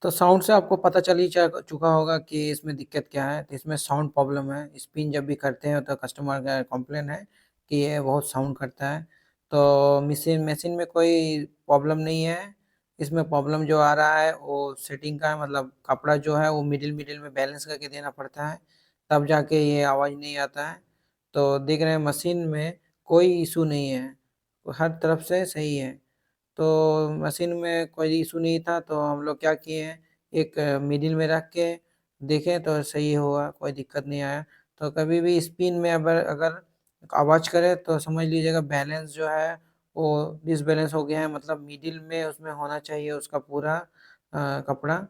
तो साउंड से आपको पता चल ही चा चुका होगा कि इसमें दिक्कत क्या है, तो इसमें साउंड प्रॉब्लम है। स्पिन जब भी करते हैं तो कस्टमर का कंप्लेन है कि ये बहुत साउंड करता है। तो मशीन में कोई प्रॉब्लम नहीं है, इसमें प्रॉब्लम जो आ रहा है वो सेटिंग का है, मतलब कपड़ा जो है वो मिडल-मिडल में बैलेंस करके देना पड़ता है, तब जाके ये आवाज़ नहीं आता है। तो देख रहे हैं मशीन में कोई इश्यू नहीं है, हर तरफ से सही है। तो मशीन में कोई इश्यू नहीं था तो हम लोग क्या किए हैं, एक मिडिल में रख के देखे तो सही हुआ, कोई दिक्कत नहीं आया। तो कभी भी स्पिन में अगर अगर आवाज़ करे तो समझ लीजिएगा बैलेंस जो है वो डिसबैलेंस हो गया है, मतलब मिडिल में उसमें होना चाहिए उसका पूरा कपड़ा।